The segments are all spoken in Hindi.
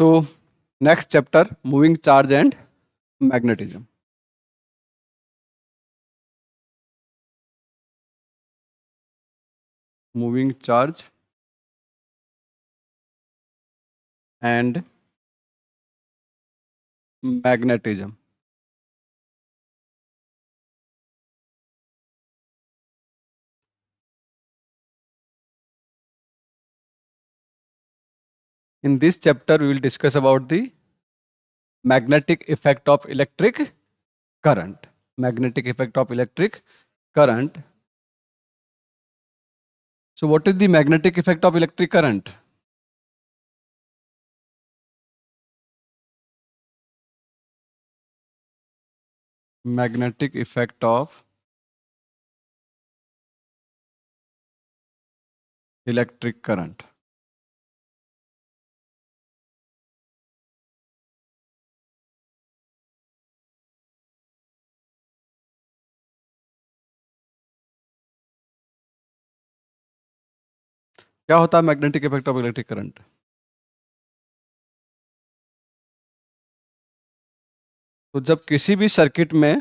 So, next chapter, moving charge and magnetism. Moving charge and magnetism. In this chapter, we will discuss about the magnetic effect of electric current. Magnetic effect of electric current. So, what is the magnetic effect of electric current? Magnetic effect of electric current. क्या होता है magnetic effect of electric current? तो जब किसी भी सर्किट में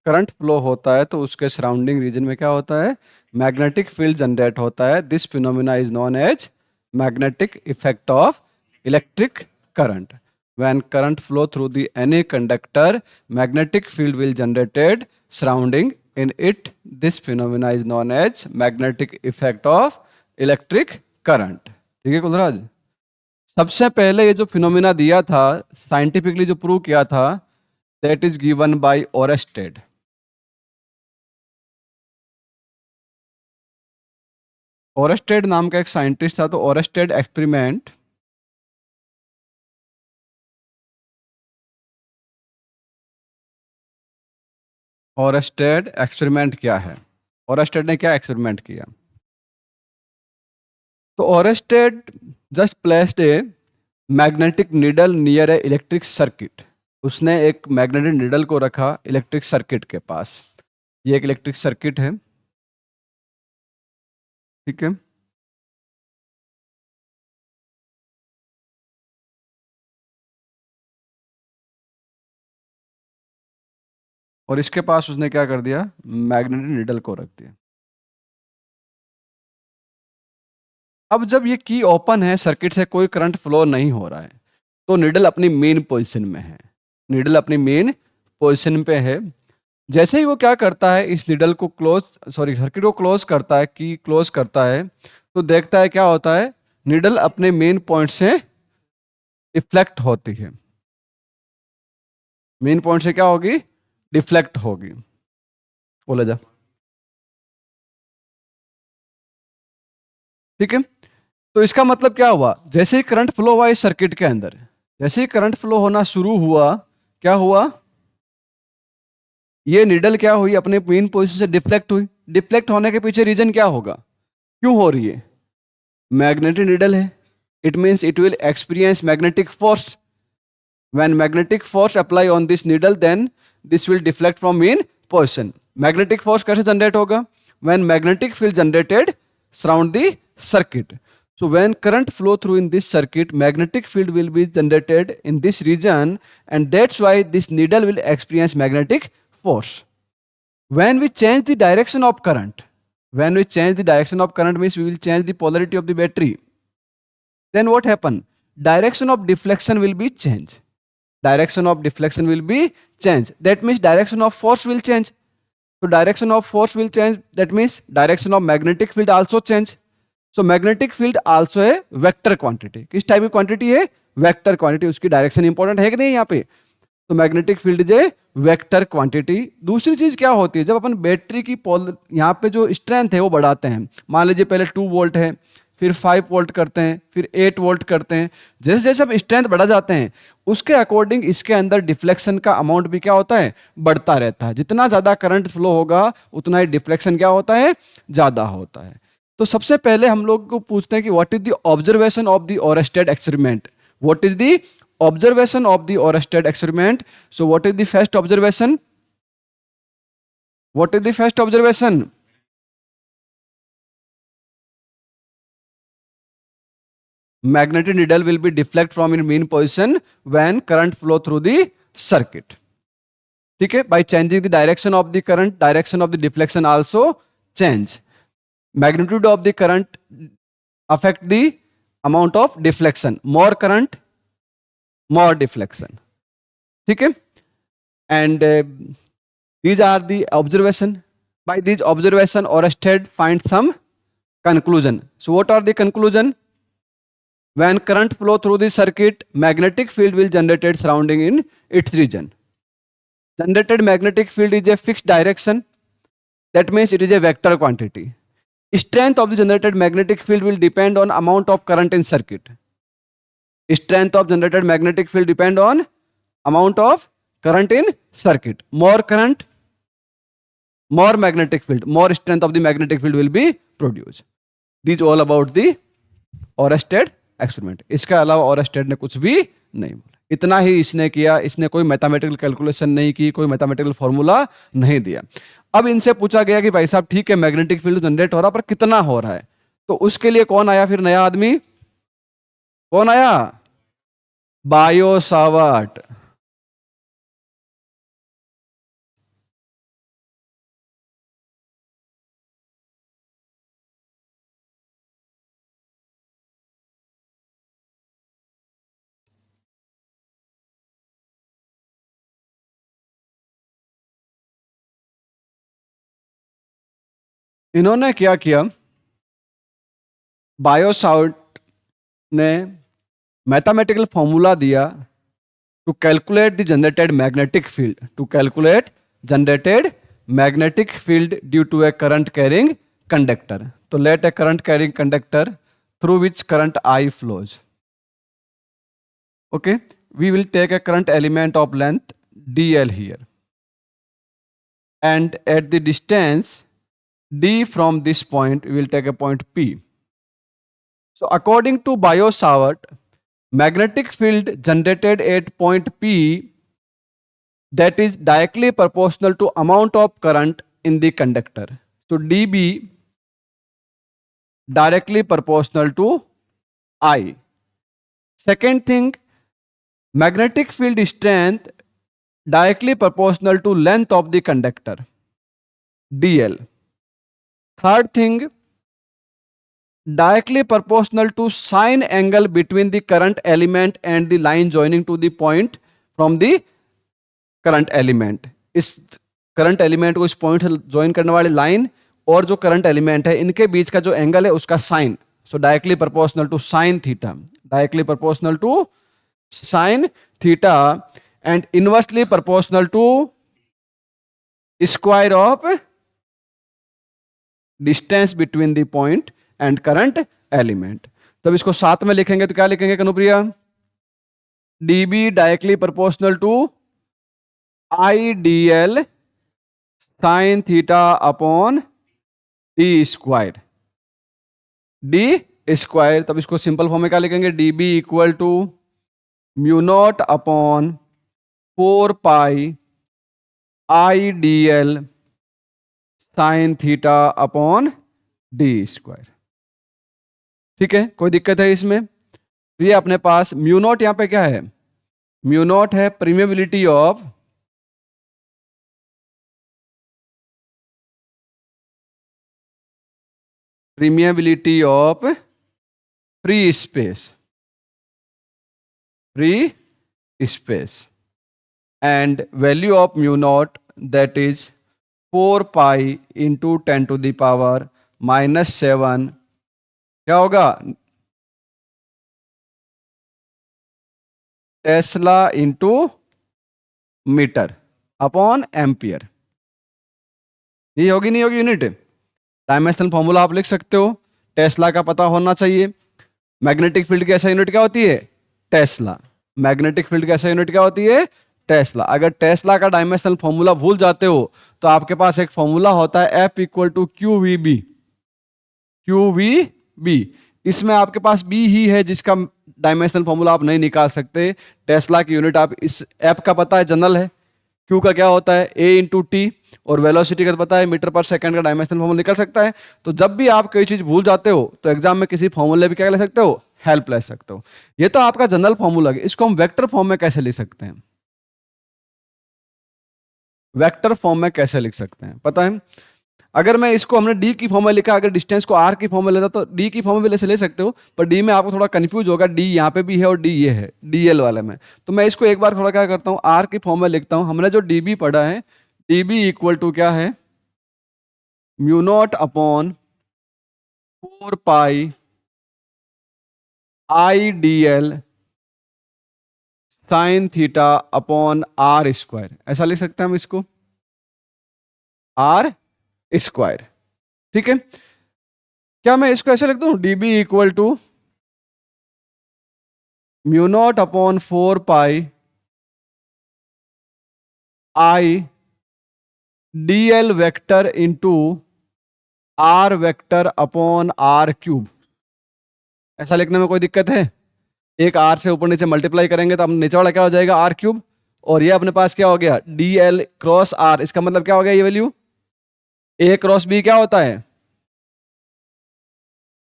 करंट फ्लो होता है तो उसके सराउंडिंग रीजन में क्या होता है? मैग्नेटिक फील्ड जनरेट होता है. This phenomena is known as magnetic effect of electric current. When current flow through the any conductor, magnetic field will generated surrounding in it. This phenomena is known as magnetic effect of electric current. ठीक है कुलराज? सबसे पहले ये जो फिनोमिना दिया था, साइंटिफिकली जो प्रूव किया था, that is given by Oersted. Oersted नाम का एक साइंटिस्ट था. तो ओरेस्टेड एक्सपेरिमेंट क्या है? ओरेस्टेड ने क्या एक्सपेरिमेंट किया? तो Oersted just placed a magnetic needle near A electric circuit. उसने एक मैग्नेटिक नीडल को रखा इलेक्ट्रिक सर्किट के पास. ये एक इलेक्ट्रिक सर्किट है, ठीक है. और इसके पास उसने क्या कर दिया? मैग्नेटिक नीडल को रख दिया. अब जब ये की ओपन है, सर्किट से कोई करंट फ्लो नहीं हो रहा है, तो नीडल अपनी मेन पोजीशन में है. नीडल अपनी मेन पोजीशन पे है. जैसे ही वो क्या करता है, इस नीडल को सर्किट को क्लोज करता है, की क्लोज करता है, तो देखता है क्या होता है? नीडल अपने मेन पॉइंट से डिफ्लेक्ट होती है. मेन पॉइंट से क्या होगी? डिफ्लेक्ट होगी. बोला जा. ठीक है. तो इसका मतलब क्या हुआ? जैसे ही करंट फ्लो हुआ इस सर्किट के अंदर, जैसे ही करंट फ्लो होना शुरू हुआ, क्या हुआ? ये नीडल क्या हुई? अपने मेन पोजीशन से डिफ्लेक्ट हुई. डिफ्लेक्ट होने के पीछे रीजन क्या होगा? क्यों हो रही है? मैग्नेटिक नीडल है. It means it will experience magnetic force. When magnetic force apply on this needle, then this will deflect from mean position. Magnetic force कैसे generate होगा? When magnetic field generated surround the circuit. So when current flow through in this circuit, magnetic field will be generated in this region, and that's why this needle will experience magnetic force. When we change the direction of current, when we change the direction of current means we will change the polarity of the battery. Then what happen? Direction of deflection will be changed. Direction of deflection will be changed. That means direction of force will change. So direction of force will change. That means direction of magnetic field also change. So magnetic field also है वेक्टर क्वांटिटी. किस टाइप की क्वांटिटी है? Vector quantity. उसकी डायरेक्शन इंपॉर्टेंट है कि नहीं यहाँ पे? तो मैग्नेटिक फील्ड जो वेक्टर क्वांटिटी. दूसरी चीज क्या होती है? जब अपन बैटरी की यहाँ पे जो स्ट्रेंथ है वो बढ़ाते हैं, मान लीजिए पहले 2 वोल्ट है, फिर 5 वोल्ट करते हैं, फिर 8 वोल्ट करते हैं. जैसे जैसे अब स्ट्रेंथ बढ़ा जाते हैं, उसके अकॉर्डिंग इसके अंदर डिफ्लेक्शन का अमाउंट भी क्या होता है? बढ़ता रहता है. जितना ज्यादा करंट फ्लो होगा उतना ही डिफ्लेक्शन क्या होता है? ज्यादा होता है. तो सबसे पहले हम लोग को पूछते हैं कि what is the observation of the Oersted experiment. What is the observation of the Oersted experiment? So what is the first observation? What is the first observation? magnetic needle will be deflect from its mean position when current flow through the circuit. ठीक है, by changing the direction of the current, direction of the deflection also change. Magnitude of the current affect the amount of deflection. More current, more deflection. ठीक है, and these are the observation. By these observation, Oersted finds some conclusion. So what are the conclusion? When current flow through the circuit, magnetic field will generated surrounding in its region. Generated magnetic field is a fixed direction. That means it is a vector quantity. Strength of the generated magnetic field will depend on amount of current in circuit. Strength of generated magnetic field depend on amount of current in circuit. More current, more magnetic field, more strength of the magnetic field will be produced. This all about the Oersted experiment. इसका अलावा ओरेस्टेड ने कुछ भी नहीं बोला. इतना ही इसने किया. इसने कोई मैथमेटिकल कैलकुलेशन नहीं की, कोई मैथमेटिकल फॉर्मूला नहीं दिया. अब इनसे पूछा गया कि भाई साहब ठीक है मैग्नेटिक फील्ड जनरेट हो रहा पर कितना हो रहा है, तो उसके लिए कौन आया फिर नया आदमी? कौन आया? Biot Savart. इन्होंने क्या किया, बायो सावर्ट ने मैथमेटिकल फॉर्मूला दिया to calculate the generated magnetic field, to calculate generated magnetic field due to a current carrying conductor. तो let a current carrying conductor through which current I flows. Okay, we will take a current element of length dl here, and at the distance d from this point we will take a point P. So according to Bayo Savarт, magnetic field generated at point P that is directly proportional to amount of current in the conductor. So dB directly proportional to I. Second thing, magnetic field strength directly proportional to length of the conductor, dl. Third thing, directly proportional to sine angle between the current element and the line joining to the point from the current element. इस करंट एलिमेंट को इस पॉइंट से ज्वाइन करने वाली लाइन और जो करंट एलिमेंट है इनके बीच का जो एंगल है उसका sine. So directly proportional to sine theta, directly proportional to sine theta and inversely proportional to square of distance between the point and current element. जब इसको साथ में लिखेंगे तो क्या लिखेंगे Kanupriya? dB directly proportional to IDL sine theta upon d square, d square. तब इसको सिंपल फॉर्म में क्या लिखेंगे? dB equal to mu not upon 4 pi IDL sine theta upon d square. ठीक है, कोई दिक्कत है इसमें? ये अपने पास म्यू नॉट यहां पे क्या है? म्यू नॉट है permeability of free space and value of mu naught that is 4 pi into 10 to the power minus 7 क्या होगा? Tesla into metre upon ampere. ये होगी नहीं होगी यूनिट? डायमेंशनल फॉर्मूला आप लिख सकते हो. टेस्ला का पता होना चाहिए. मैग्नेटिक फील्ड की ऐसा यूनिट क्या होती है? टेस्ला. मैग्नेटिक फील्ड की ऐसा यूनिट क्या होती है? टेस्ला. अगर टेस्ला का डायमेंशनल फॉर्मूला भूल जाते हो तो आपके पास एक फॉर्मूला होता है F इक्वल टू QVB. इसमें आपके पास B ही है जिसका डायमेंशनल फॉर्मूला आप नहीं निकाल सकते. टेस्ला की यूनिट आप इस F का पता है जनरल है, Q का क्या होता है? A इंटू टी, और वेलोसिटी का पता है मीटर पर सेकंड का डायमेंशनल फॉर्मूला निकल सकता है. तो जब भी आप कोई चीज भूल जाते हो तो एग्जाम में किसी फॉर्मूले भी क्या ले सकते हो? हेल्प ले सकते हो। ये तो आपका जनरल फॉर्मूला है, इसको हम वेक्टर फॉर्म में कैसे लिख सकते हैं? वेक्टर फॉर्म में कैसे लिख सकते हैं पता है? अगर मैं इसको, हमने डी की फॉर्म में लिखा, अगर डिस्टेंस को आर की फॉर्म में लेता तो डी की फॉर्म में भी ले सकते हो, पर डी में आपको थोड़ा कंफ्यूज होगा, डी यहाँ पे भी है और डी ये है डीएल वाले में। तो मैं इसको एक बार थोड़ा क्या करता हूँ, आर की फॉर्म में लिखता हूँ। हमने जो डीबी पढ़ा है, डीबी इक्वल टू क्या है, mu not upon 4 pi I D L sine theta upon R square, ऐसा लिख सकते हैं हम इसको, आर स्क्वायर। ठीक है, क्या मैं इसको ऐसे लिख दूं, dB equal to mu not upon 4 pi I D L vector into R vector upon R cube, ऐसा लिखने में कोई दिक्कत है? एक आर से ऊपर नीचे मल्टीप्लाई करेंगे तो अब नीचे वाला क्या हो जाएगा, आर क्यूब, और ये अपने पास क्या हो गया, डी एल क्रॉस आर। इसका मतलब क्या हो गया, ये वैल्यू ए क्रॉस बी क्या होता है,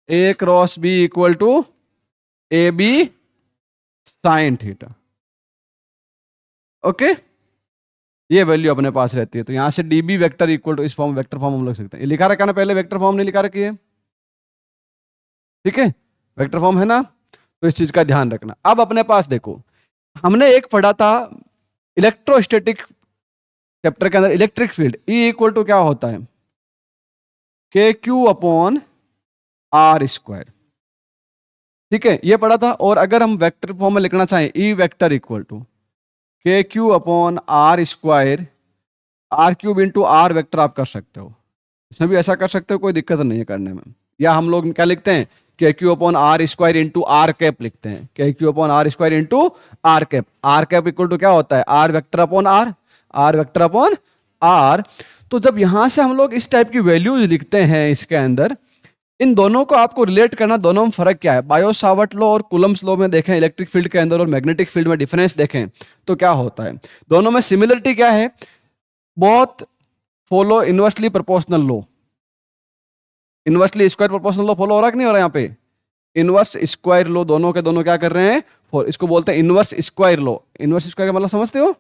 A cross B equal to A B sine theta. Okay, ये वैल्यू अपने पास रहती है। तो यहां से डीबी वेक्टर इक्वल टू, इस फॉर्म वेक्टर फॉर्म हम लिख सकते हैं। ये लिखा रखा ना, पहले वेक्टर फॉर्म नहीं लिखा रखी है, ठीक है, वेक्टर फॉर्म है ना, तो इस चीज का ध्यान रखना। अब अपने पास देखो, हमने एक पढ़ा था इलेक्ट्रोस्टैटिक चैप्टर के अंदर, electric field E equal to क्या होता है, के क्यू अपॉन आर स्क्वायर। ठीक है, ये पढ़ा था। और अगर हम वेक्टर फॉर्म में लिखना चाहें, E vector equal to k q upon R square, R cube into R vector आप कर सकते हो, इसमें भी ऐसा कर सकते हो, कोई दिक्कत नहीं है करने में। या हम लोग क्या लिखते हैं, k q upon R square into R cap लिखते हैं, k q upon R square into R cap. R cap equal to क्या होता है, R vector upon R, R vector upon R. तो जब यहां से हम लोग इस टाइप की वैल्यूज लिखते हैं इसके अंदर, इन दोनों को आपको रिलेट करना, दोनों में फर्क क्या है। बायो सावर्ट लॉ और कुलम्स लॉ में देखें इलेक्ट्रिक फील्ड के अंदर, और मैग्नेटिक फील्ड में डिफरेंस देखें तो क्या होता है। दोनों में सिमिलरिटी क्या है, both follow inversely proportional law. Inversely square proportional law follow हो रहा है कि नहीं हो रहा है? यहाँ पे इनवर्स स्क्वायर लॉ, दोनों के दोनों क्या कर रहे हैं, इसको बोलते हैं inverse square law. Inverse square का मतलब समझते हो?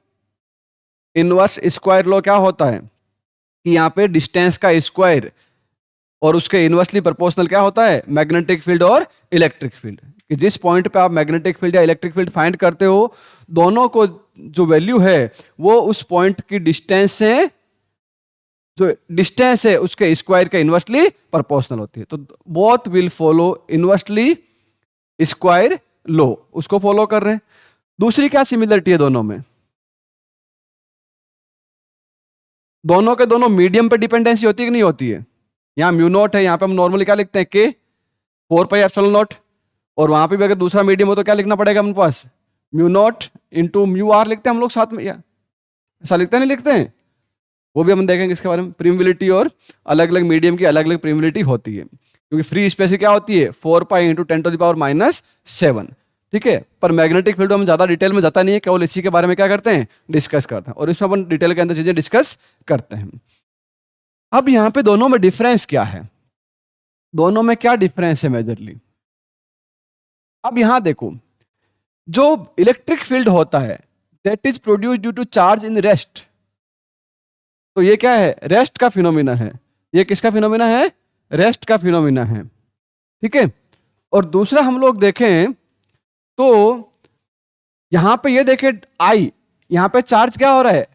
इनवर्स स्क्वायर लॉ क्या होता है कि यहाँ पे डिस्टेंस का स्क्वायर और उसके इनवर्सली प्रोपोर्शनल क्या होता है, मैग्नेटिक फील्ड और इलेक्ट्रिक फील्ड। कि जिस पॉइंट पे आप मैग्नेटिक फील्ड या इलेक्ट्रिक फील्ड फाइंड करते हो, दोनों को जो वैल्यू है वो उस पॉइंट की डिस्टेंस से, जो डिस्टेंस है उसके स्क्वायर के इनवर्सली प्रोपोर्शनल होती है। तो both will follow inversely square law, उसको फॉलो कर रहे हैं। दूसरी क्या सिमिलरिटी है दोनों में, दोनों के दोनों मीडियम पे डिपेंडेंसी होती है कि नहीं होती है। यहाँ म्यू नॉट है, यहाँ पे हम नॉर्मली क्या लिखते हैं, के 4 पाई एप्सिलॉन नॉट, और वहां पे भी अगर दूसरा मीडियम हो तो क्या लिखना पड़ेगा अपने पास, mu not into mu R लिखते हैं हम लोग साथ में, या ऐसा लिखते हैं नहीं लिखते हैं, वो भी हम देखेंगे इसके बारे में। प्रीमिबिलिटी और अलग अलग मीडियम की अलग अलग प्रीमिबिलिटी होती है, क्योंकि फ्री स्पेस क्या होती है, 4 पाई इंटू 10⁻⁷। ठीक है, पर मैग्नेटिक फील्ड हम ज्यादा डिटेल में जाता नहीं है, केवल इसी के बारे में क्या करते हैं, डिस्कस करते हैं, और इसमें अपन डिटेल के अंदर चीजें डिस्कस करते हैं। अब यहाँ पे दोनों में डिफरेंस क्या है, दोनों में क्या डिफरेंस है मेजरली। अब यहां देखो, जो इलेक्ट्रिक फील्ड होता है that is produced due to charge in rest, तो ये क्या है, रेस्ट का फिनोमिना है। ये किसका फिनोमिना है, रेस्ट का फिनोमिना है। ठीक है, और दूसरा हम लोग देखें तो यहां पे ये देखें आई, यहां पे चार्ज क्या हो रहा है,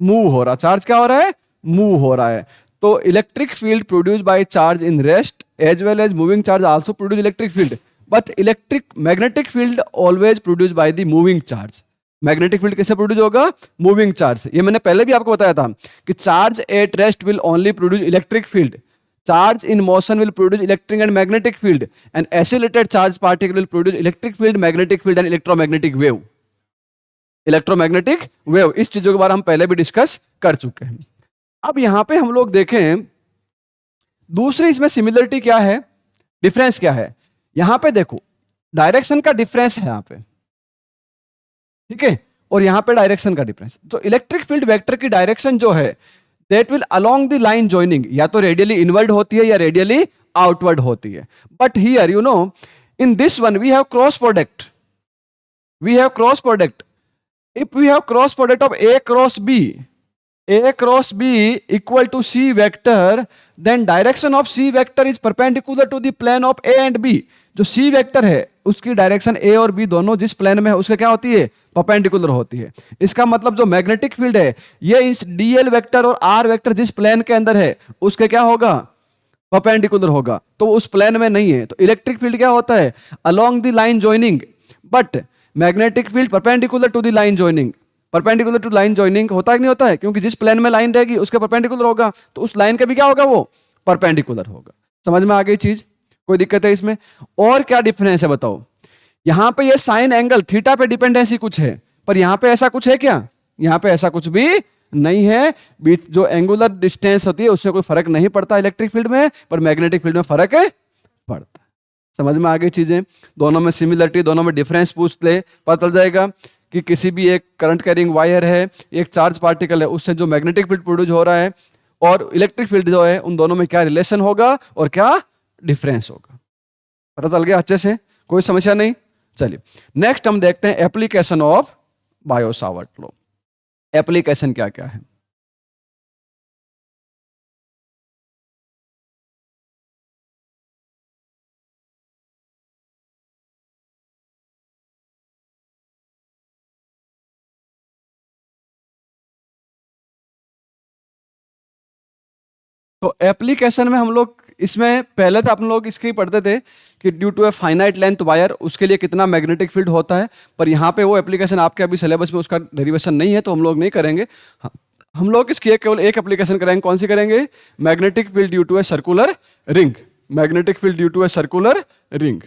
मूव हो रहा, चार्ज क्या हो रहा है, मूव हो रहा है। तो electric field produced by charge in rest as well as moving charge also produce electric field, but magnetic field always produce by the moving charge. Magnetic field किससे प्रोड्यूस होगा, मूविंग चार्ज से। ये मैंने पहले भी आपको बताया था कि charge at rest will only produce electric field, charge in motion will produce electric and magnetic field, and accelerated charge particle will produce electric field, magnetic field and electromagnetic wave. Electromagnetic wave, इस चीजों के बारे में हम पहले भी डिस्कस कर चुके हैं। अब यहां पे हम लोग देखें दूसरी इसमें सिमिलरिटी क्या है, डिफरेंस क्या है। यहां पे देखो डायरेक्शन का डिफरेंस है यहां पे, ठीक है, और यहां पे डायरेक्शन का डिफरेंस। तो इलेक्ट्रिक फील्ड वेक्टर की डायरेक्शन जो है that will along the line joining, या तो रेडियली इनवर्ड होती है या रेडियली आउटवर्ड होती है। But here you know In this one, we have cross product. We have cross product. If we have cross product of A cross B equal to C vector, then direction of C vector is perpendicular to the plane of A and B. जो C वेक्टर है उसकी डायरेक्शन A और B दोनों जिस प्लेन में है उसके क्या होती है, परपेंडिकुलर होती है. इसका मतलब जो मैग्नेटिक फील्ड है ये इस DL वेक्टर और R वेक्टर जिस प्लेन के अंदर है उसके क्या होगा, परपेंडिकुलर होगा. तो उस प्लेन में नहीं है. तो इलेक्ट्रिक फील्ड क्या होता है, along the line joining, but magnetic field perpendicular to the line joining. Perpendicular to line joining होता है कि नहीं होता है, क्योंकि जिस प्लेन में लाइन रहेगी उसके परपेंडिकुलर होगा, तो उस लाइन का भी क्या होगा, वो परपेंडिकुलर होगा. समझ में आ गई चीज, कोई दिक्कत है इसमें? और क्या डिफरेंस है बताओ. यहां पे ये साइन एंगल थीटा पे डिपेंडेंसी कुछ है, पर यहां पे ऐसा कुछ है क्या, यहां पे ऐसा कुछ भी नहीं है. बीच जो एंगुलर डिस्टेंस होती है उससे कोई फर्क नहीं पड़ता इलेक्ट्रिक फील्ड में, पर मैग्नेटिक फील्ड में फर्क है पड़ता है. समझ में आ गई चीजें. दोनों में सिमिलरिटी, दोनों में डिफरेंस पूछ ले, पता चल जाएगा कि किसी भी एक करंट कैरिंग वायर है, एक चार्ज पार्टिकल है, उससे जो मैग्नेटिक फील्ड प्रोड्यूस हो रहा है और इलेक्ट्रिक फील्ड जो है उन दोनों में क्या रिलेशन होगा और क्या डिफरेंस होगा. पता चल गया अच्छे से, कोई समस्या नहीं. चलिए नेक्स्ट हम देखते हैं application of Biot-Savart law. Application क्या क्या है. तो एप्लीकेशन में हम लोग इसमें पहले तो हम लोग इसके ही पढ़ते थे कि due to a finite length wire उसके लिए कितना मैग्नेटिक फील्ड होता है, पर यहाँ पे वो एप्लीकेशन आपके अभी सिलेबस में उसका डेरिवेशन नहीं है तो हम लोग नहीं करेंगे. हम लोग इसकी केवल एक एप्लीकेशन करेंगे. कौन सी करेंगे, magnetic field due to a circular ring. Magnetic field due to a circular ring.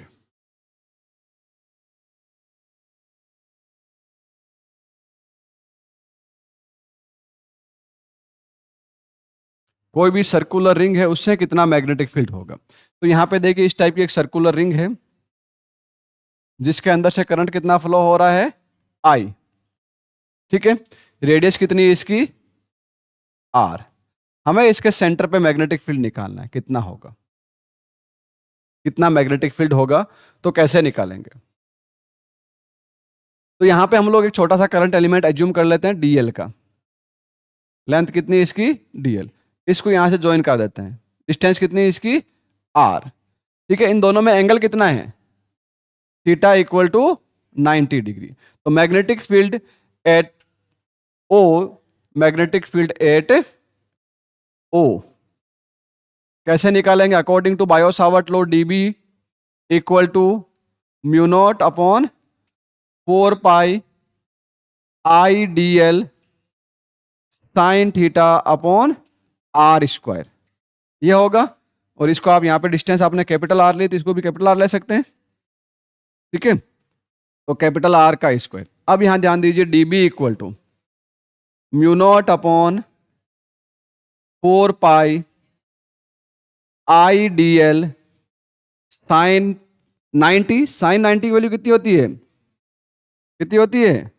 कोई भी सर्कुलर रिंग है उससे कितना मैग्नेटिक फील्ड होगा. तो यहां पे देखिए इस टाइप की एक सर्कुलर रिंग है जिसके अंदर से करंट कितना फ्लो हो रहा है, I. ठीक है, रेडियस कितनी है इसकी, R. हमें इसके सेंटर पे मैग्नेटिक फील्ड निकालना है, कितना होगा, कितना मैग्नेटिक फील्ड होगा. तो कैसे निकालेंगे, तो यहां पे हम लोग एक छोटा सा करंट एलिमेंट एज्यूम कर लेते हैं DL का. लेंथ कितनी है इसकी, DL. इसको यहां से ज्वाइन कर देते हैं. डिस्टेंस कितनी है इसकी, R. ठीक है, इन दोनों में एंगल कितना है, थीटा इक्वल टू 90 डिग्री. तो magnetic field at O, magnetic field at O कैसे निकालेंगे, according to Biot Savart law DB equal to mu not upon 4 pi IDL sine theta upon R square. ये होगा. और इसको आप यहां पे डिस्टेंस आपने कैपिटल R ली तो इसको भी कैपिटल R ले सकते हैं. ठीक है, तो कैपिटल R का स्क्वायर. अब यहां ध्यान दीजिए DB equal to mu not upon 4 pi IDL sine 90. Sine 90 की वैल्यू कितनी होती है, कितनी होती है,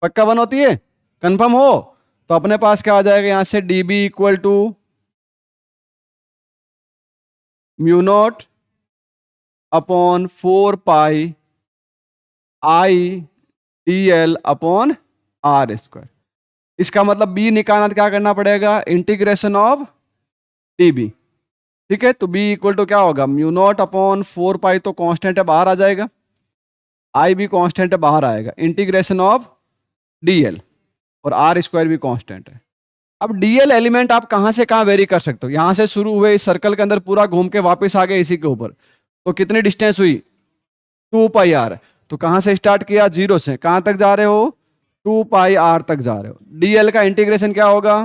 पक्का 1 होती है, कंफर्म हो. तो अपने पास क्या आ जाएगा यहां से DB equal to mu not upon 4 pi IDL upon R square. इसका मतलब B निकालना तो क्या करना पड़ेगा, इंटीग्रेशन ऑफ DB. ठीक है, तो B इक्वल टू क्या होगा, म्यू नॉट अपॉन 4 पाई, तो कांस्टेंट है बाहर आ जाएगा, I भी कांस्टेंट है बाहर आएगा, इंटीग्रेशन ऑफ DL और R स्क्वायर भी कांस्टेंट है. अब DL एलिमेंट आप कहां से कहां वेरी कर सकते हो. यहां से शुरू हुए इस सर्कल के अंदर पूरा घूम के वापस आ गए इसी के ऊपर, तो कितनी डिस्टेंस हुई, 2 पाई R. तो कहां से स्टार्ट किया, 0 से कहां तक जा रहे हो, 2 पाई R तक जा रहे हो. DL का इंटीग्रेशन क्या होगा,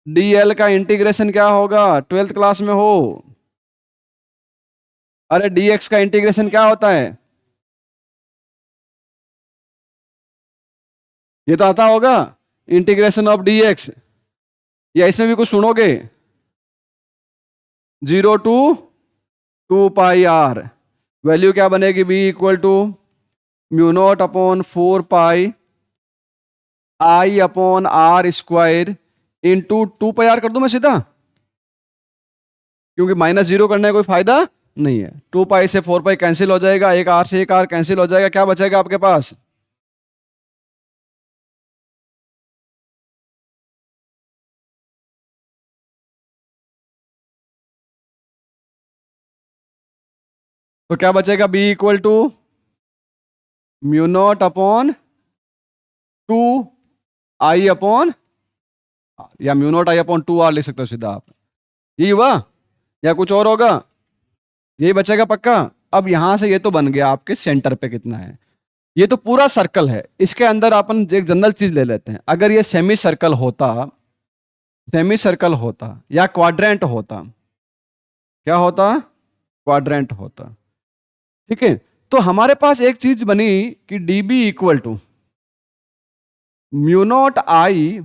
DL का इंटीग्रेशन क्या होगा, 12th क्लास में हो. अरे DX का इंटीग्रेशन क्या होता है, ये तो आता होगा, इंटीग्रेशन ऑफ DX. या इसमें भी कुछ सुनोगे, 0 टू 2 पाई R. वैल्यू क्या बनेगी, B equal to mu not upon 4 pi I upon R square into 2 pi R कर दूं मैं सीधा, क्योंकि -0 करने का कोई फायदा नहीं है। 2 पाई से 4 पाई कैंसिल हो जाएगा, एक आर से एक आर कैंसिल हो जाएगा, क्या बचेगा आपके पास? तो क्या बचेगा? B equal to mu not upon 2 I upon, या mu not I upon 2 R लिख सकते हो सीधा आप। यही हुआ या कुछ और होगा? यही बचेगा पक्का। अब यहां से ये तो बन गया आपके सेंटर पे कितना है, ये तो पूरा सर्कल है। इसके अंदर अपन एक जनरल चीज ले लेते हैं, अगर ये सेमी सर्कल होता, सेमी सर्कल होता या क्वाड्रेंट होता, क्या होता? क्वाड्रेंट होता। ठीक है, तो हमारे पास एक चीज बनी कि d B equal to mu not I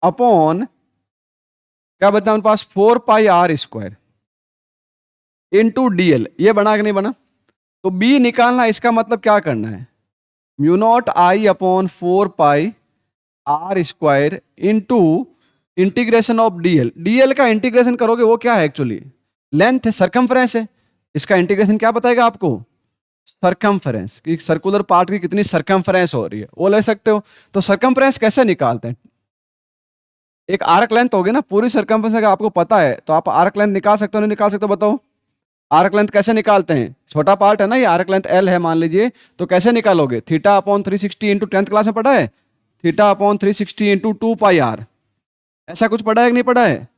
upon, क्या बता हमारे पास, 4 pi R square into dl. ये बना कि नहीं बना? तो बी निकालना, इसका मतलब क्या करना है? Mu not I upon 4 pi R square into integration of dl. Dl का इंटीग्रेशन करोगे वो क्या है एक्चुअली? लेंथ है, सरकमफ्रेंस है। इसका इंटीग्रेशन क्या बताएगा आपको? सरकमफ्रेंस, कि सर्कुलर पार्ट की कितनी सरकमफ्रेंस हो रही है वो ले सकते हो। तो सरकमफ्रेंस कैसे निकालते हैं? एक आर्क लेंथ होगी ना, पूरी सरकमफ्रेंस अगर आपको पता है तो आप आर्क लेंथ निकाल सकते हो, नहीं निकाल सकते हो? बताओ आर्क लेंथ कैसे निकालते हैं? छोटा पार्ट है ना ये, आर्क लेंथ एल है मान लीजिए, तो कैसे निकालोगे? Theta upon 360 into, 10th class में पढ़ा है, theta upon 360 into 2 pi R. ऐसा कुछ पढ़ा है कि नहीं पढ़ा है?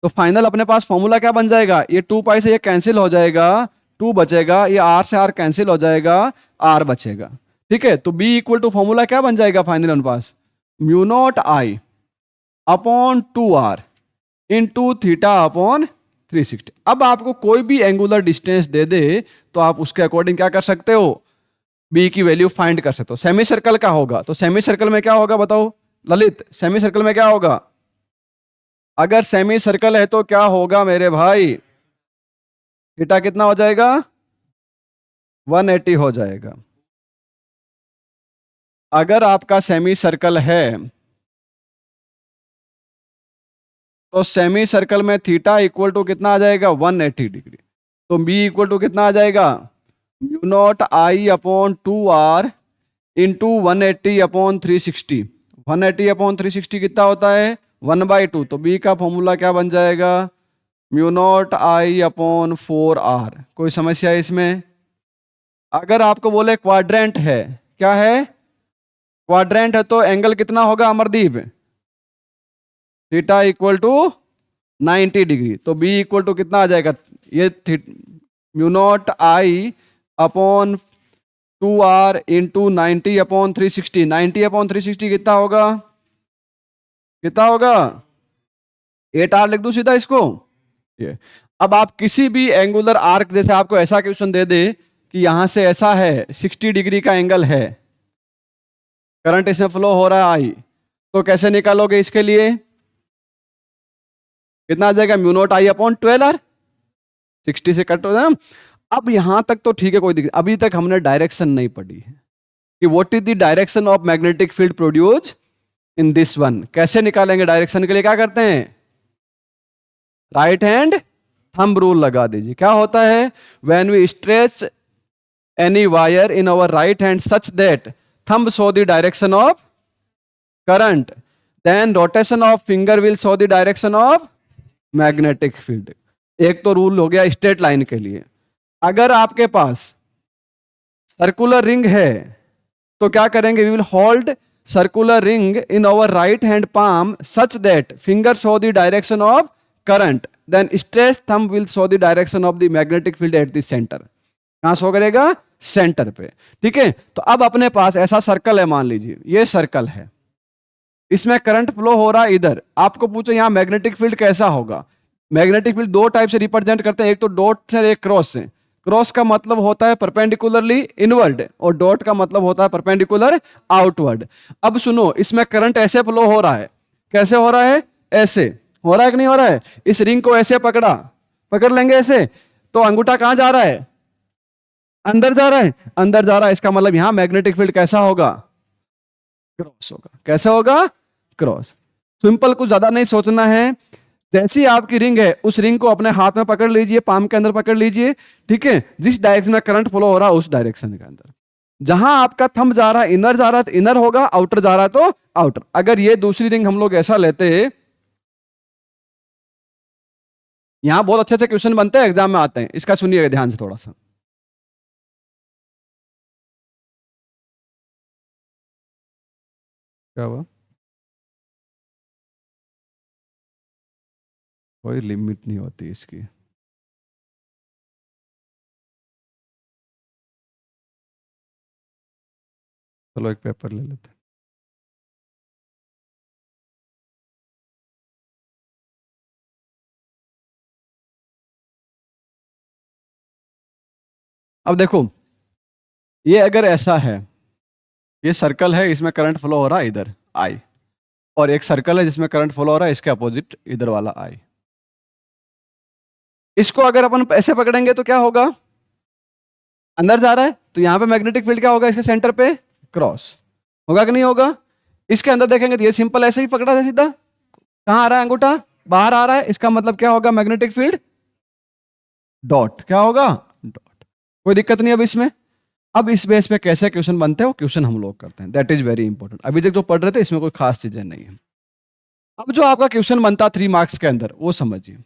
तो फाइनल अपने पास फॉर्मूला क्या बन जाएगा? ये 2 पाई से ये कैंसिल हो जाएगा, 2 बचेगा, ये आर से आर कैंसिल हो जाएगा, आर बचेगा। ठीक है, तो बी इक्वल टू फॉर्मूला क्या बन जाएगा फाइनल अपने पास? Mu not I upon 2 R into theta upon 360। अब आपको कोई भी एंगुलर डिस्टेंस दे दे तो आप उसके अकॉर्डिंग क्या कर सकते हो? बी की वैल्यू फाइंड कर सकते हो। सेमी सर्कल का होगा तो सेमी सर्कल में क्या होगा बताओ ललित? सेमी सर्कल में क्या होगा? अगर सेमी सर्कल है तो क्या होगा मेरे भाई? थीटा कितना हो जाएगा? 180 हो जाएगा। अगर आपका सेमी सर्कल है तो सेमी सर्कल में थीटा इक्वल टू कितना आ जाएगा? 180 डिग्री। तो बी इक्वल टू कितना आ जाएगा? Mu not I upon 2 R into 180 upon 360। 180 upon 360 कितना होता है? 1/2। तो बी का फॉर्मूला क्या बन जाएगा? Mu not I upon 4 R. कोई समस्या है इसमें? अगर आपको बोले क्वाड्रेंट है, क्या है? क्वाड्रेंट है तो एंगल कितना होगा Amardeep? Theta equal to 90 degree. तो बी इक्वल टू कितना आ जाएगा? ये mu not I upon 2 R into 90 upon 360। 90 upon 360 कितना होगा? कितना होगा? 8 आर लिख दूं सीधा इसको? ये अब आप किसी भी एंगुलर आर्क, जैसे आपको ऐसा क्वेश्चन दे दे कि यहां से ऐसा है 60 डिग्री का एंगल है, करंट इसमें फ्लो हो रहा है आई, तो कैसे निकालोगे इसके लिए? कितना आ जाएगा? Mu not I upon 12 R. 60 से कट हो जाए। अब यहां तक तो ठीक है, कोई दिक्कत। अभी तक हमने डायरेक्शन नहीं पढ़ी है कि what is the direction of magnetic field produce in this one. कैसे निकालेंगे? डायरेक्शन के लिए क्या करते हैं? राइट हैंड थंब रूल लगा दीजिए। क्या होता है? When we stretch any wire in our right hand such that thumb show the direction of current, then rotation of finger will show the direction of magnetic field. एक तो रूल हो गया स्ट्रेट लाइन के लिए। अगर आपके पास सर्कुलर रिंग है तो क्या करेंगे? We will hold circular ring in our right hand palm such that finger show the direction of current, then stretched thumb will show the direction of the magnetic field at the center। कहां शो करेगा? सेंटर पे। ठीक है, तो अब अपने पास ऐसा सर्कल है, मान लीजिए ये सर्कल है, इसमें करंट फ्लो हो रहा है इधर। आपको पूछो यहां मैग्नेटिक फील्ड कैसा होगा? मैग्नेटिक फील्ड दो टाइप से रिप्रेजेंट करते हैं, एक तो डॉट से, एक क्रॉस से। क्रॉस का मतलब होता है परपेंडिकुलरली इनवर्ड और डॉट का मतलब होता है परपेंडिकुलर आउटवर्ड। अब सुनो, इसमें करंट ऐसे फ्लो हो रहा है। कैसे हो रहा है? ऐसे हो रहा है कि नहीं हो रहा है? इस रिंग को ऐसे पकड़ा, पकड़ लेंगे ऐसे, तो अंगूठा कहां जा रहा है? अंदर जा रहा है। अंदर जा रहा है, इसका मतलब यहां मैग्नेटिक फील्ड कैसा होगा? क्रॉस होगा। कैसा होगा? क्रॉस। सिंपल, कुछ ज्यादा नहीं सोचना है। जैसी आपकी रिंग है उस रिंग को अपने हाथ में पकड़ लीजिए, पाम के अंदर पकड़ लीजिए, ठीक है, जिस डायरेक्शन में करंट फ्लो हो रहा है उस डायरेक्शन के अंदर। जहां आपका थंब जा रहा है इनर जा रहा है तो इनर होगा, आउटर जा रहा है तो आउटर। अगर ये दूसरी रिंग हम लोग ऐसा लेते, यहां बहुत अच्छे अच्छे क्वेश्चन बनते हैं, एग्जाम में आते हैं, इसका सुनिएगा ध्यान से थोड़ा सा। क्या हुआ? कोई लिमिट नहीं होती इसकी। चलो एक पेपर ले लेते हैं। अब देखो, ये अगर ऐसा है, ये सर्कल है, इसमें करंट फ्लो हो रहा है इधर आई, और एक सर्कल है जिसमें करंट फ्लो हो रहा है इसके अपोजिट इधर वाला आई। इसको अगर अपन ऐसे पकड़ेंगे तो क्या होगा? अंदर जा रहा है तो यहां पे मैग्नेटिक फील्ड क्या होगा? इसके सेंटर पे क्रॉस होगा कि नहीं होगा? इसके अंदर देखेंगे तो ये सिंपल ऐसे ही पकड़ा था सीधा, कहां आ रहा है अंगूठा? बाहर आ रहा है, इसका मतलब क्या होगा? Magnetic field dot. क्या होगा? डॉट। कोई दिक्कत नहीं अब इसमें। अब इस बेस पे कैसे क्वेश्चन बनते हैं वो क्वेश्चन हम लोग करते हैं, दैट इज वेरी इंपॉर्टेंट। अभी तक जो पढ़ रहे थे इसमें कोई खास चीजें नहीं है। अब जो आपका क्वेश्चन बनता 3 मार्क्स के अंदर वो समझिए।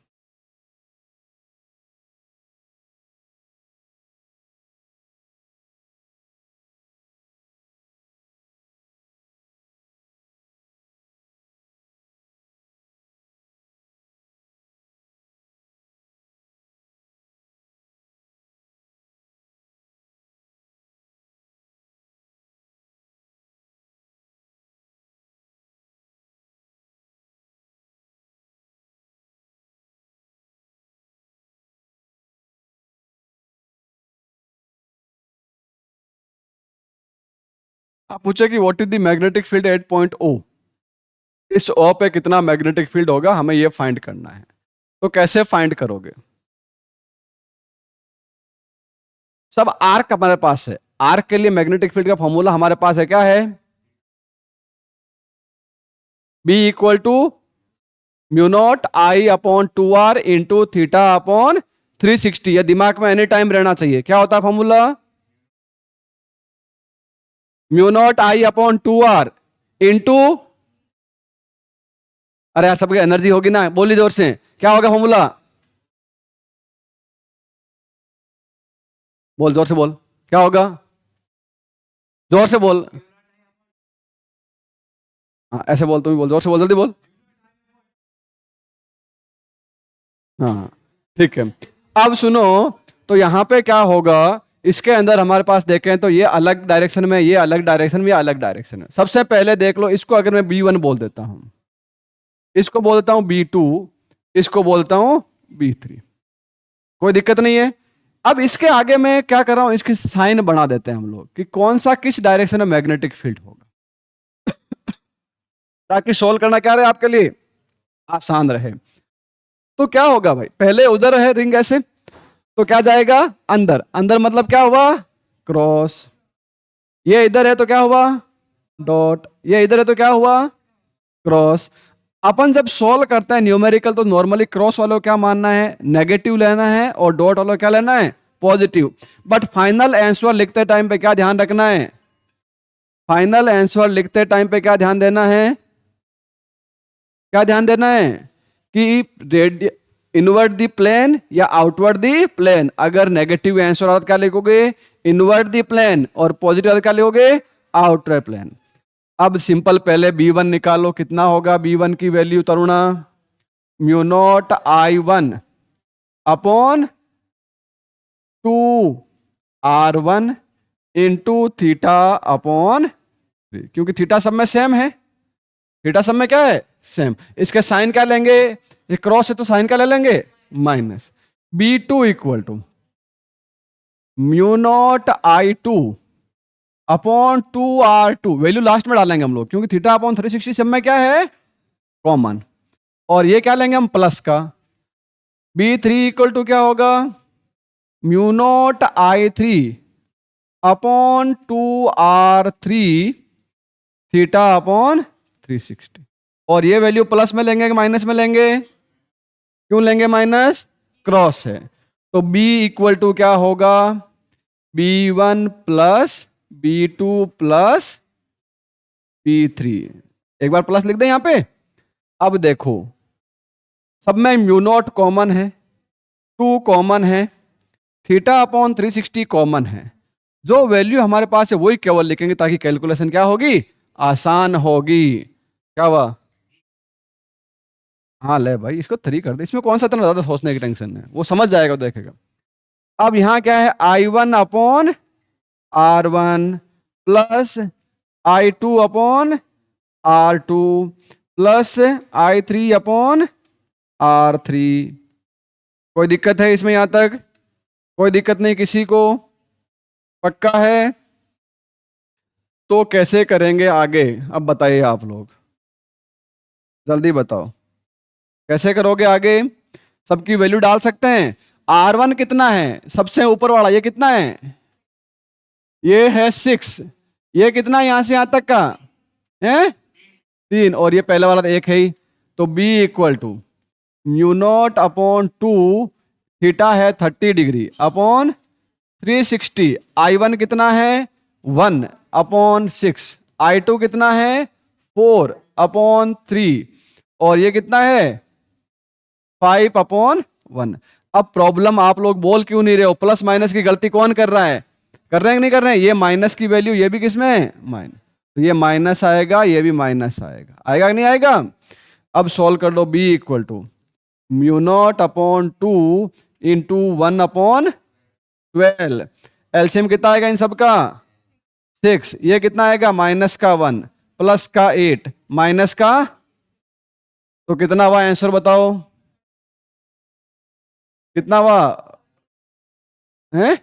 आप पूछे कि what is the magnetic field at point O, इस ओ पे कितना मैग्नेटिक फील्ड होगा, हमें ये फाइंड करना है। तो कैसे फाइंड करोगे? सब आर्क हमारे पास है, आर्क के लिए मैग्नेटिक फील्ड का फॉर्मूला हमारे पास है, क्या है? B equal to mu not I upon 2r into theta upon 360। यह दिमाग में एनी टाइम रहना चाहिए। क्या होता है formula? Mu naught I upon 2r into, अरे यार सबकी एनर्जी होगी ना, बोली जोर से, क्या होगा फॉर्मूला? बोल, जोर से बोल, क्या होगा? जोर से बोल। हाँ ऐसे बोल, तुम भी बोल, जोर से बोल, जल्दी बोल। हाँ ठीक है। अब सुनो, तो यहां पे क्या होगा? इसके अंदर हमारे पास देखें तो ये अलग डायरेक्शन में, ये अलग डायरेक्शन में, ये अलग डायरेक्शन में। सबसे पहले देख लो, इसको अगर मैं B1 बोल देता हूं, इसको बोलता हूं B2, इसको बोलता हूं B3, कोई दिक्कत नहीं है। अब इसके आगे मैं क्या कर रहा हूं, इसकी साइन बना देते हैं हम लोग कि कौन सा किस डायरेक्शन में मैग्नेटिक फील्ड होगा, ताकि सोल्व करना क्या रहे आपके लिए आसान रहे। तो क्या होगा भाई, पहले उधर है रिंग ऐसे, तो क्या जाएगा? अंदर। अंदर मतलब क्या हुआ? क्रॉस। ये इधर है तो क्या हुआ? डॉट। ये इधर है तो क्या हुआ? क्रॉस। अपन जब सॉल्व करते हैं न्यूमेरिकल तो नॉर्मली क्रॉस वालों को क्या मानना है? नेगेटिव लेना है, और डॉट वालों को क्या लेना है? पॉजिटिव। बट फाइनल आंसर लिखते टाइम पे क्या ध्यान रखना है? फाइनल आंसर लिखते टाइम पे क्या ध्यान देना है? क्या ध्यान देना है? कि इनवर्ट दी प्लेन या आउटवर्ड दी प्लेन। अगर नेगेटिव आंसर आता क्या लिखोगे? इनवर्ट दी प्लेन, और पॉजिटिव आता क्या लिखोगे? Outward plane. अब सिंपल पहले B1 निकालो, कितना होगा B1 की value Taruna? Mu naught I1 upon 2R1 into theta upon 3, क्योंकि थीटा सब में सेम है, थीटा सब में क्या है? सेम। इसके साइन क्या लेंगे? ये क्रॉस है तो साइन क्या ले लेंगे? Minus. B2 equal to mu naught I2 upon 2R2, value last में डालेंगे हम लोग, क्योंकि थीटा अपॉन 360 सब में क्या है? कॉमन। और ये क्या लेंगे हम? प्लस का। B3 इक्वल टू क्या होगा? Mu naught I3 upon 2R3 theta upon 360। और ये वैल्यू प्लस में लेंगे कि माइनस में लेंगे? क्यों लेंगे माइनस? क्रॉस है। तो B इक्वल टू क्या होगा? B1 plus B2 plus B3। एक बार प्लस लिख दें यहां पे। अब देखो, सब में म्यू नॉट कॉमन है, 2 कॉमन है, थीटा अपॉन 360 कॉमन है। जो वैल्यू हमारे पास है वही केवल लिखेंगे ताकि कैलकुलेशन क्या होगी? आसान होगी। क्या हुआ? हाँ ले भाई, इसको 3 कर दे, इसमें कौन सा इतना ज्यादा सोचने की टेंशन है, वो समझ जाएगा, देखेगा। अब यहां क्या है? I1 upon R1 plus I2 upon R2 plus I3 upon R3। कोई दिक्कत है इसमें? यहां तक कोई दिक्कत नहीं किसी को? पक्का है? तो कैसे करेंगे आगे, अब बताइए आप लोग, जल्दी बताओ कैसे करोगे आगे? सबकी वैल्यू डाल सकते हैं। R1 कितना है? सबसे ऊपर वाला ये कितना है? ये है 6। ये कितना यहां से यहां तक का है? 3। और ये पहले वाला तो 1 है ही। तो B equal to mu not upon 2, theta है 30 डिग्री अपॉन 360। I1 कितना है? 1 अपॉन 6। I2 कितना है? 4 अपॉन 3। और ये कितना है? 5 अपॉन 1। अब प्रॉब्लम आप लोग बोल क्यों नहीं रहे हो? प्लस माइनस की गलती कौन कर रहा है? कर रहे हैं कि नहीं कर रहे हैं? ये माइनस की वैल्यू, ये भी किसमें है? माइनस। तो ये माइनस आएगा, ये भी माइनस आएगा। आएगा कि नहीं आएगा? अब सॉल्व कर लो। B equal to mu not upon 2 into 1 upon 12। LCM कितना आएगा इन सब का? 6। ये कितना आएगा? माइनस का 1 प्लस का 8 माइनस का, तो कितना हुआ आंसर बताओ? कितना हुआ है?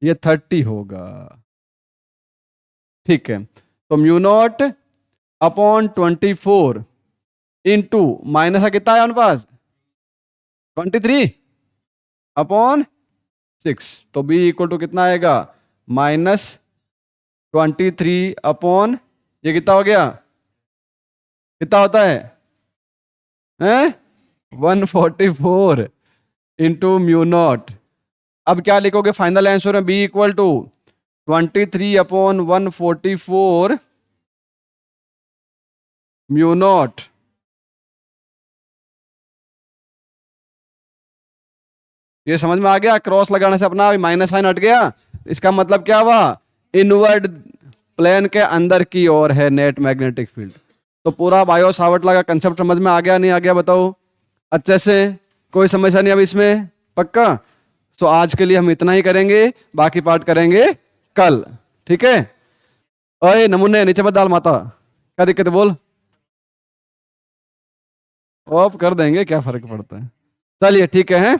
ये 30 होगा। ठीक है, तो mu naught upon 24 into minus का कितना है हमारे पास? 23 अपॉन 6। तो B इक्वल टू कितना आएगा? -23 अपॉन, ये कितना हो गया? कितना होता है? हैं? 144 इंटू म्यू नॉट। अब क्या लिखोगे फाइनल आंसर में? B equal to 23 upon 144 mu naught. ये समझ में आ गया? क्रॉस लगाने से अपना माइनस साइन हट गया। इसका मतलब क्या हुआ? इनवर्ड प्लेन के अंदर की ओर है नेट मैग्नेटिक फील्ड। तो पूरा बायो सावर्ट लगा कंसेप्ट समझ में आ गया नहीं आ गया बताओ अच्छे से? कोई समस्या नहीं अब इसमें? पक्का? तो आज के लिए हम इतना ही करेंगे, बाकी पार्ट करेंगे कल। ठीक है? ओए नमूने नीचे मत डाल माता, क्या दिक्कत है बोल? ऑफ कर देंगे, क्या फर्क पड़ता है। चलिए ठीक है?